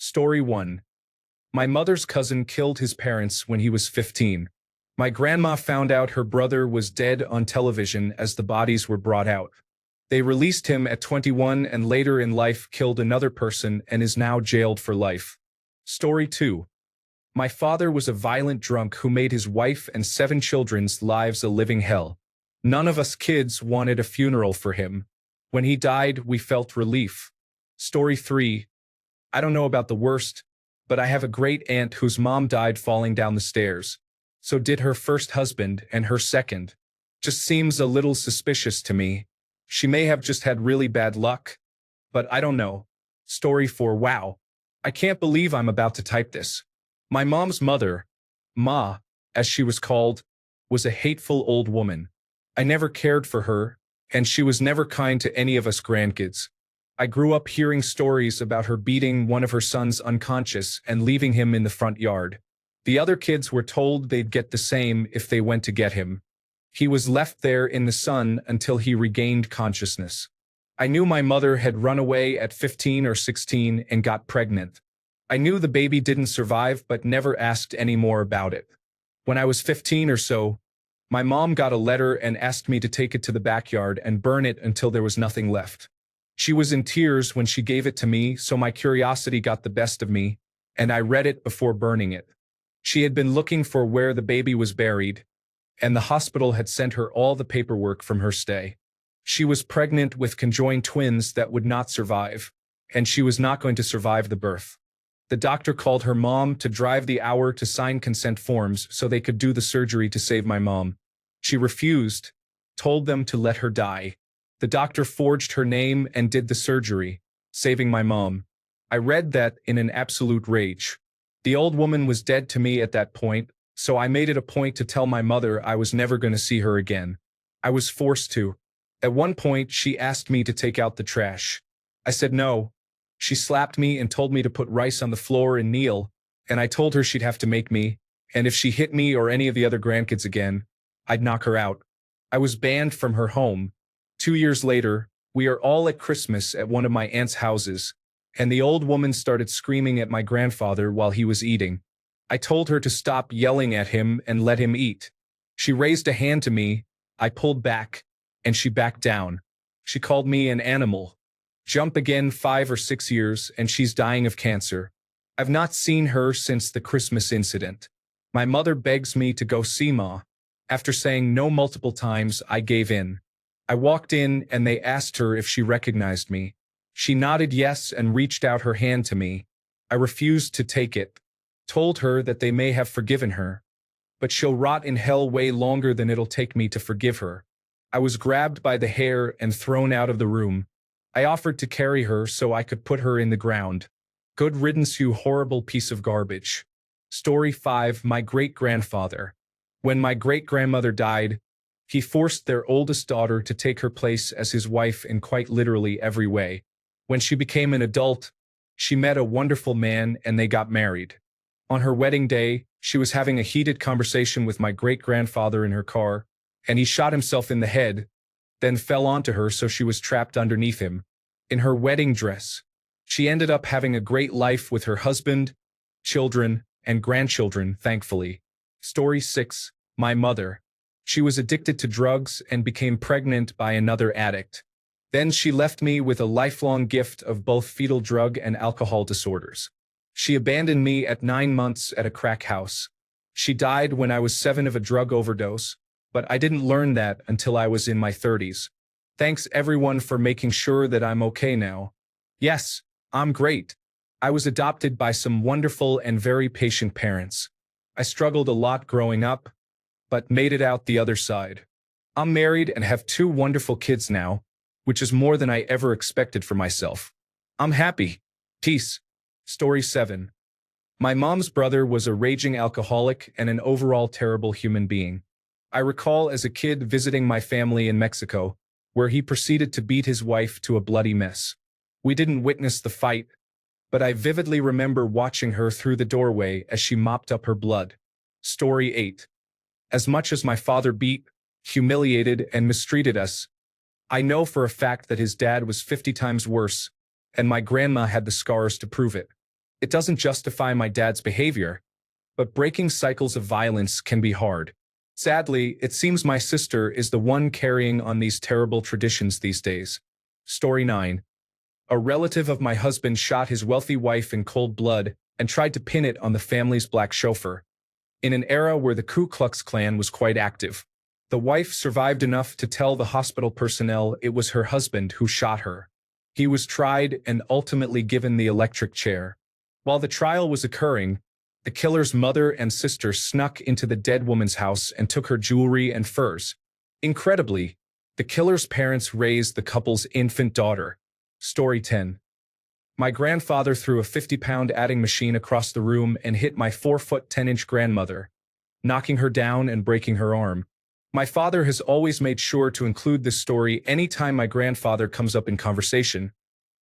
Story 1. My mother's cousin killed his parents when he was 15. My grandma found out her brother was dead on television as the bodies were brought out. They released him at 21 and later in life killed another person and is now jailed for life. Story 2. My father was a violent drunk who made his wife and 7 children's lives a living hell. None of us kids wanted a funeral for him. When he died, we felt relief. Story 3. I don't know about the worst, but I have a great aunt whose mom died falling down the stairs. So did her first husband and her second. Just seems a little suspicious to me. She may have just had really bad luck, but I don't know. Story 4. Wow. I can't believe I'm about to type this. My mom's mother, Ma, as she was called, was a hateful old woman. I never cared for her, and she was never kind to any of us grandkids. I grew up hearing stories about her beating one of her sons unconscious and leaving him in the front yard. The other kids were told they'd get the same if they went to get him. He was left there in the sun until he regained consciousness. I knew my mother had run away at 15 or 16 and got pregnant. I knew the baby didn't survive but never asked any more about it. When I was 15 or so, my mom got a letter and asked me to take it to the backyard and burn it until there was nothing left. She was in tears when she gave it to me, so my curiosity got the best of me, and I read it before burning it. She had been looking for where the baby was buried, and the hospital had sent her all the paperwork from her stay. She was pregnant with conjoined twins that would not survive, and she was not going to survive the birth. The doctor called her mom to drive the hour to sign consent forms so they could do the surgery to save my mom. She refused, told them to let her die. The doctor forged her name and did the surgery, saving my mom. I read that in an absolute rage. The old woman was dead to me at that point, so I made it a point to tell my mother I was never going to see her again. I was forced to. At one point, she asked me to take out the trash. I said no. She slapped me and told me to put rice on the floor and kneel, and I told her she'd have to make me, and if she hit me or any of the other grandkids again, I'd knock her out. I was banned from her home. 2 years later, we are all at Christmas at one of my aunt's houses, and the old woman started screaming at my grandfather while he was eating. I told her to stop yelling at him and let him eat. She raised a hand to me, I pulled back, and she backed down. She called me an animal. Jump again 5 or 6 years, and she's dying of cancer. I've not seen her since the Christmas incident. My mother begs me to go see Ma. After saying no multiple times, I gave in. I walked in and they asked her if she recognized me. She nodded yes and reached out her hand to me. I refused to take it. Told her that they may have forgiven her, but she'll rot in hell way longer than it'll take me to forgive her. I was grabbed by the hair and thrown out of the room. I offered to carry her so I could put her in the ground. Good riddance, you horrible piece of garbage. Story 5. My great-grandfather. When my great-grandmother died, he forced their oldest daughter to take her place as his wife in quite literally every way. When she became an adult, she met a wonderful man and they got married. On her wedding day, she was having a heated conversation with my great-grandfather in her car, and he shot himself in the head, then fell onto her so she was trapped underneath him. In her wedding dress, she ended up having a great life with her husband, children, and grandchildren, thankfully. Story 6. My mother. She was addicted to drugs and became pregnant by another addict. Then she left me with a lifelong gift of both fetal drug and alcohol disorders. She abandoned me at 9 months at a crack house. She died when I was 7 of a drug overdose, but I didn't learn that until I was in my 30s. Thanks everyone for making sure that I'm okay now. Yes, I'm great. I was adopted by some wonderful and very patient parents. I struggled a lot growing up, but made it out the other side. I'm married and have 2 wonderful kids now, which is more than I ever expected for myself. I'm happy. Peace. Story 7. My mom's brother was a raging alcoholic and an overall terrible human being. I recall as a kid visiting my family in Mexico, where he proceeded to beat his wife to a bloody mess. We didn't witness the fight, but I vividly remember watching her through the doorway as she mopped up her blood. Story 8. As much as my father beat, humiliated, and mistreated us, I know for a fact that his dad was 50 times worse, and my grandma had the scars to prove it. It doesn't justify my dad's behavior, but breaking cycles of violence can be hard. Sadly, it seems my sister is the one carrying on these terrible traditions these days. Story 9. A relative of my husband shot his wealthy wife in cold blood and tried to pin it on the family's black chauffeur. In an era where the Ku Klux Klan was quite active, the wife survived enough to tell the hospital personnel it was her husband who shot her. He was tried and ultimately given the electric chair. While the trial was occurring, the killer's mother and sister snuck into the dead woman's house and took her jewelry and furs. Incredibly, the killer's parents raised the couple's infant daughter. Story 10. My grandfather threw a 50-pound adding machine across the room and hit my 4-foot 10-inch grandmother, knocking her down and breaking her arm. My father has always made sure to include this story anytime my grandfather comes up in conversation,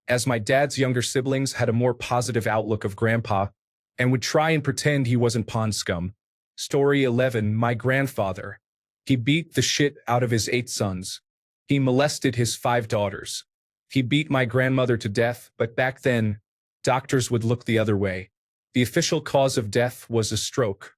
as my dad's younger siblings had a more positive outlook of grandpa and would try and pretend he wasn't pond scum. Story 11. My grandfather. He beat the shit out of his 8 sons. He molested his 5 daughters. He beat my grandmother to death, but back then, doctors would look the other way. The official cause of death was a stroke.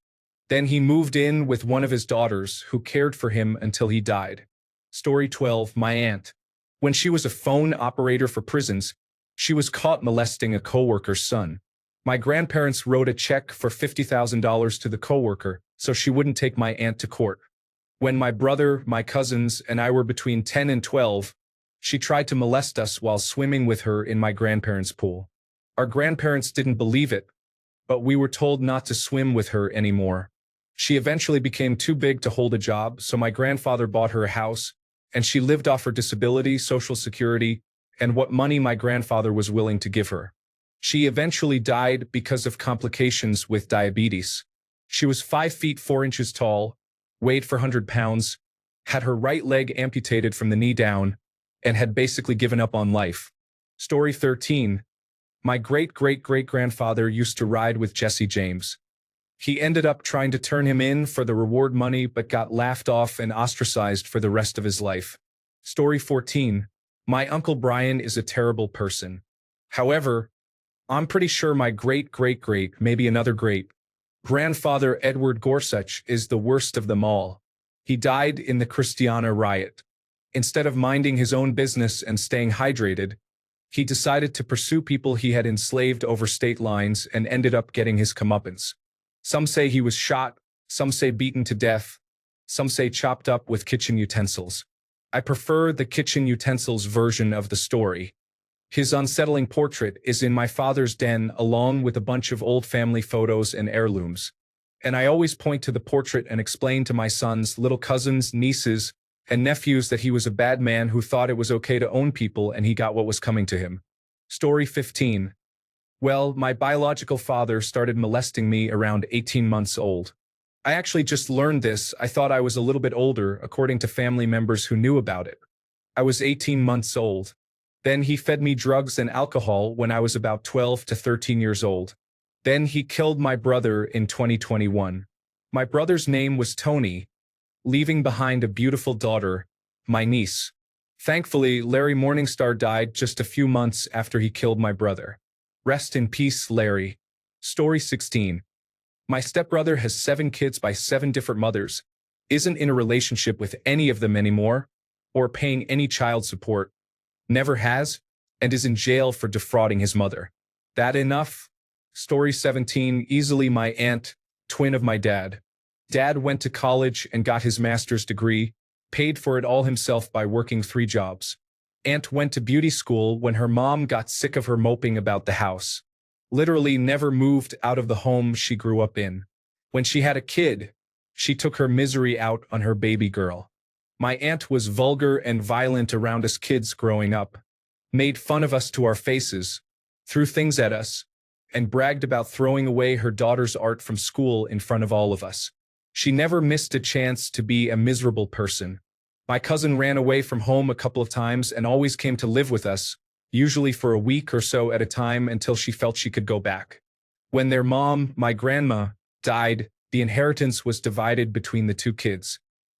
Then he moved in with one of his daughters, who cared for him until he died. Story 12. My aunt. When she was a phone operator for prisons, she was caught molesting a coworker's son. My grandparents wrote a check for $50,000 to the coworker so she wouldn't take my aunt to court. When my brother, my cousins, and I were between 10 and 12, she tried to molest us while swimming with her in my grandparents' pool. Our grandparents didn't believe it, but we were told not to swim with her anymore. She eventually became too big to hold a job, so my grandfather bought her a house, and she lived off her disability, Social Security, and what money my grandfather was willing to give her. She eventually died because of complications with diabetes. She was 5 feet 4 inches tall, weighed 400 pounds, had her right leg amputated from the knee down, and had basically given up on life. Story 13. My great-great-great-grandfather used to ride with Jesse James. He ended up trying to turn him in for the reward money but got laughed off and ostracized for the rest of his life. Story 14. My Uncle Brian is a terrible person. However, I'm pretty sure my great-great-great, maybe another great, grandfather Edward Gorsuch is the worst of them all. He died in the Christiana riot. Instead of minding his own business and staying hydrated, he decided to pursue people he had enslaved over state lines and ended up getting his comeuppance. Some say he was shot, some say beaten to death, some say chopped up with kitchen utensils. I prefer the kitchen utensils version of the story. His unsettling portrait is in my father's den along with a bunch of old family photos and heirlooms. And I always point to the portrait and explain to my sons, little cousins, nieces, and nephews that he was a bad man who thought it was okay to own people and he got what was coming to him. Story 15. Well, my biological father started molesting me around 18 months old. I actually just learned this. I thought I was a little bit older, according to family members who knew about it. I was 18 months old. Then he fed me drugs and alcohol when I was about 12 to 13 years old. Then he killed my brother in 2021. My brother's name was Tony, leaving behind a beautiful daughter, my niece. Thankfully, Larry Morningstar died just a few months after he killed my brother. Rest in peace, Larry. Story 16. My stepbrother has 7 kids by 7 different mothers, isn't in a relationship with any of them anymore, or paying any child support, never has, and is in jail for defrauding his mother. That enough? Story 17. Easily my aunt, twin of my dad. Dad went to college and got his master's degree, paid for it all himself by working 3 jobs. Aunt went to beauty school when her mom got sick of her moping about the house. Literally never moved out of the home she grew up in. When she had a kid, she took her misery out on her baby girl. My aunt was vulgar and violent around us kids growing up, made fun of us to our faces, threw things at us, and bragged about throwing away her daughter's art from school in front of all of us. She never missed a chance to be a miserable person. My cousin ran away from home a couple of times and always came to live with us, usually for a week or so at a time until she felt she could go back. When their mom, my grandma, died, the inheritance was divided between the 2 kids.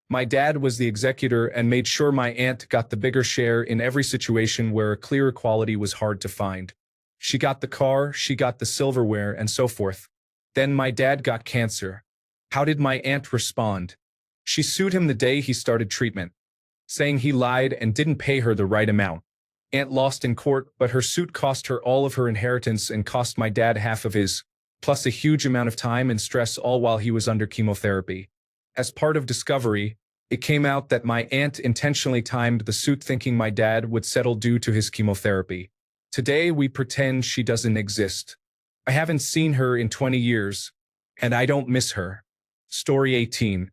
My dad was the executor and made sure my aunt got the bigger share in every situation where a clear equality was hard to find. She got the car, she got the silverware, and so forth. Then my dad got cancer. How did my aunt respond? She sued him the day he started treatment, saying he lied and didn't pay her the right amount. Aunt lost in court, but her suit cost her all of her inheritance and cost my dad half of his, plus a huge amount of time and stress, all while he was under chemotherapy. As part of discovery, it came out that my aunt intentionally timed the suit thinking my dad would settle due to his chemotherapy. Today we pretend she doesn't exist. I haven't seen her in 20 years, and I don't miss her. Story 18.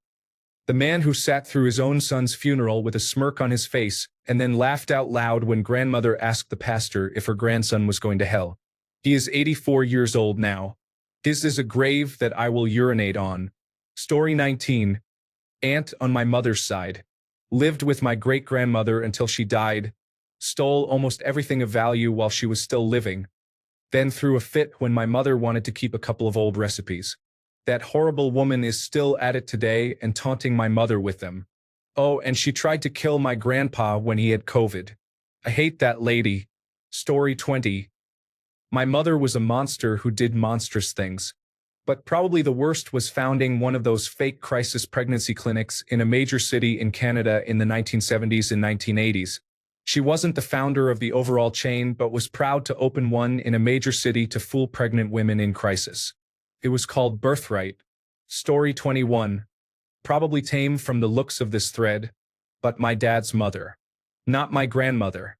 The man who sat through his own son's funeral with a smirk on his face and then laughed out loud when grandmother asked the pastor if her grandson was going to hell. He is 84 years old now. His is a grave that I will urinate on. Story 19. Aunt on my mother's side. Lived with my great-grandmother until she died. Stole almost everything of value while she was still living. Then threw a fit when my mother wanted to keep a couple of old recipes. That horrible woman is still at it today and taunting my mother with them. Oh, and she tried to kill my grandpa when he had COVID. I hate that lady. Story 20. My mother was a monster who did monstrous things. But probably the worst was founding one of those fake crisis pregnancy clinics in a major city in Canada in the 1970s and 1980s. She wasn't the founder of the overall chain, but was proud to open one in a major city to fool pregnant women in crisis. It was called Birthright. Story 21. Probably tame from the looks of this thread, but my dad's mother. Not my grandmother.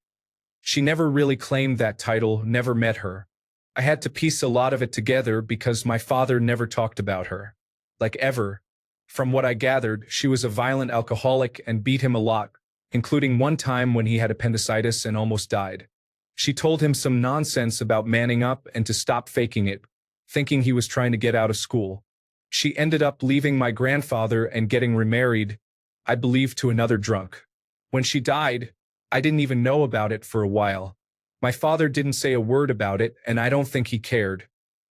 She never really claimed that title, never met her. I had to piece a lot of it together because my father never talked about her. Like ever. From what I gathered, she was a violent alcoholic and beat him a lot, including one time when he had appendicitis and almost died. She told him some nonsense about manning up and to stop faking it, thinking he was trying to get out of school. She ended up leaving my grandfather and getting remarried, I believe, to another drunk. When she died, I didn't even know about it for a while. My father didn't say a word about it, and I don't think he cared.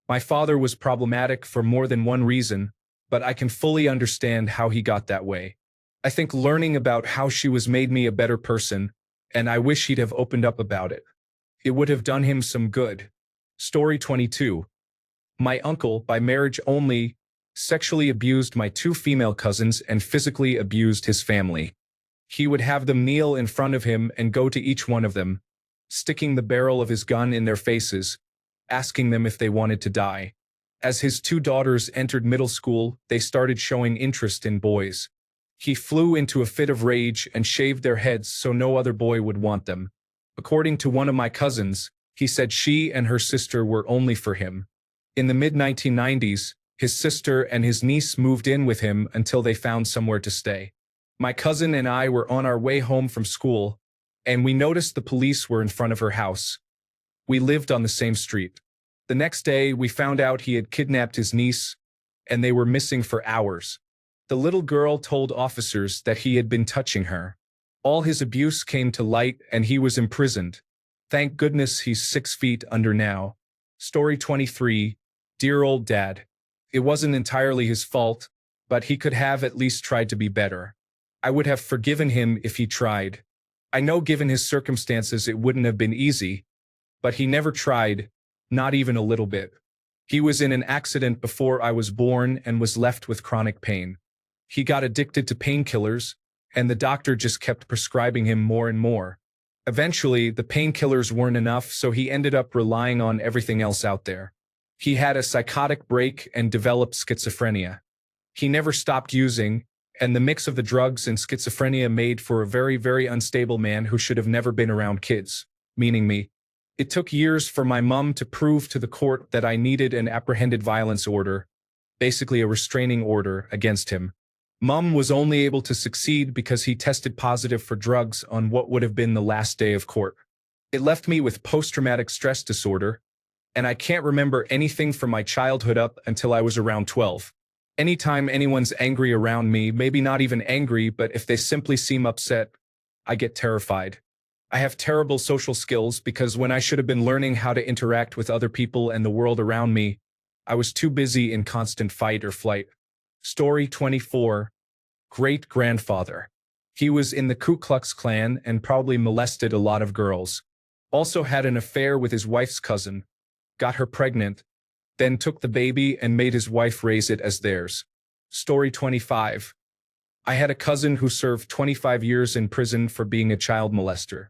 My father was problematic for more than one reason, but I can fully understand how he got that way. I think learning about how she was made me a better person, and I wish he'd have opened up about it. It would have done him some good. Story 22. My uncle, by marriage only, sexually abused my two female cousins and physically abused his family. He would have them kneel in front of him and go to each one of them, sticking the barrel of his gun in their faces, asking them if they wanted to die. As his two daughters entered middle school, they started showing interest in boys. He flew into a fit of rage and shaved their heads so no other boy would want them. According to one of my cousins, he said she and her sister were only for him. In the mid-1990s, his sister and his niece moved in with him until they found somewhere to stay. My cousin and I were on our way home from school, and we noticed the police were in front of her house. We lived on the same street. The next day, we found out he had kidnapped his niece, and they were missing for hours. The little girl told officers that he had been touching her. All his abuse came to light, and he was imprisoned. Thank goodness he's 6 feet under now. Story 23. Dear old dad. It wasn't entirely his fault, but he could have at least tried to be better. I would have forgiven him if he tried. I know given his circumstances it wouldn't have been easy, but he never tried, not even a little bit. He was in an accident before I was born and was left with chronic pain. He got addicted to painkillers, and the doctor just kept prescribing him more and more. Eventually, the painkillers weren't enough, so he ended up relying on everything else out there. He had a psychotic break and developed schizophrenia. He never stopped using, and the mix of the drugs and schizophrenia made for a very, very unstable man who should have never been around kids, meaning me. It took years for my mom to prove to the court that I needed an apprehended violence order, basically a restraining order, against him. Mom was only able to succeed because he tested positive for drugs on what would have been the last day of court. It left me with post-traumatic stress disorder, and I can't remember anything from my childhood up until I was around 12. Anytime anyone's angry around me, maybe not even angry, but if they simply seem upset, I get terrified. I have terrible social skills because when I should have been learning how to interact with other people and the world around me, I was too busy in constant fight or flight. Story 24. Great-grandfather. He was in the Ku Klux Klan and probably molested a lot of girls. Also had an affair with his wife's cousin, got her pregnant, then took the baby and made his wife raise it as theirs. Story 25. I had a cousin who served 25 years in prison for being a child molester.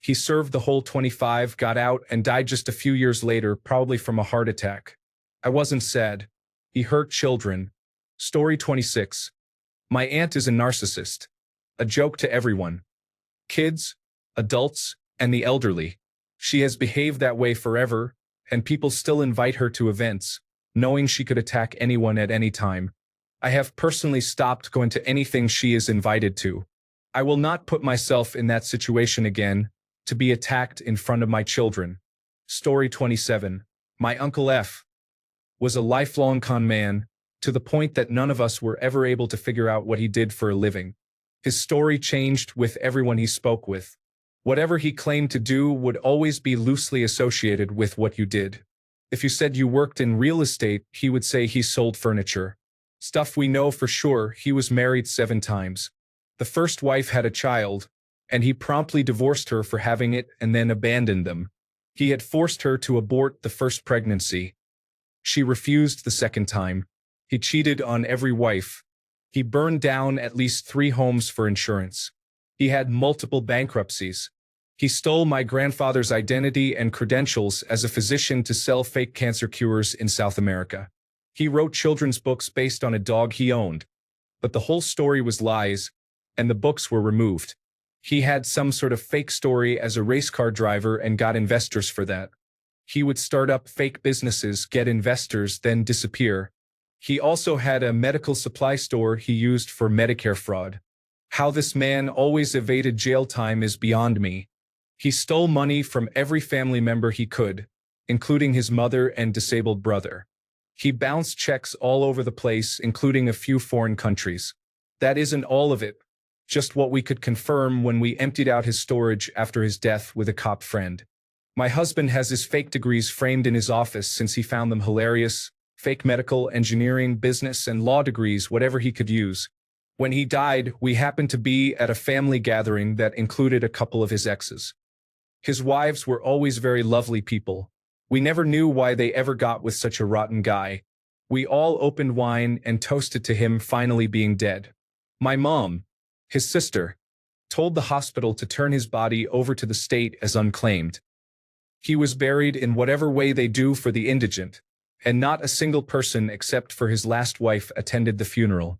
He served the whole 25, got out, and died just a few years later, probably from a heart attack. I wasn't sad. He hurt children. Story 26. My aunt is a narcissist. A joke to everyone. Kids, adults, and the elderly. She has behaved that way forever, and people still invite her to events, knowing she could attack anyone at any time. I have personally stopped going to anything she is invited to. I will not put myself in that situation again, to be attacked in front of my children. Story 27. My Uncle F was a lifelong con man, to the point that none of us were ever able to figure out what he did for a living. His story changed with everyone he spoke with. Whatever he claimed to do would always be loosely associated with what you did. If you said you worked in real estate, he would say he sold furniture. Stuff we know for sure, he was married 7 times. The first wife had a child, and he promptly divorced her for having it and then abandoned them. He had forced her to abort the first pregnancy. She refused the second time. He cheated on every wife. He burned down at least 3 homes for insurance. He had multiple bankruptcies. He stole my grandfather's identity and credentials as a physician to sell fake cancer cures in South America. He wrote children's books based on a dog he owned. But the whole story was lies, and the books were removed. He had some sort of fake story as a race car driver and got investors for that. He would start up fake businesses, get investors, then disappear. He also had a medical supply store he used for Medicare fraud. How this man always evaded jail time is beyond me. He stole money from every family member he could, including his mother and disabled brother. He bounced checks all over the place, including a few foreign countries. That isn't all of it, just what we could confirm when we emptied out his storage after his death with a cop friend. My husband has his fake degrees framed in his office since he found them hilarious, fake medical, engineering, business, and law degrees, whatever he could use. When he died, we happened to be at a family gathering that included a couple of his exes. His wives were always very lovely people. We never knew why they ever got with such a rotten guy. We all opened wine and toasted to him finally being dead. My mom, his sister, told the hospital to turn his body over to the state as unclaimed. He was buried in whatever way they do for the indigent, and not a single person except for his last wife attended the funeral.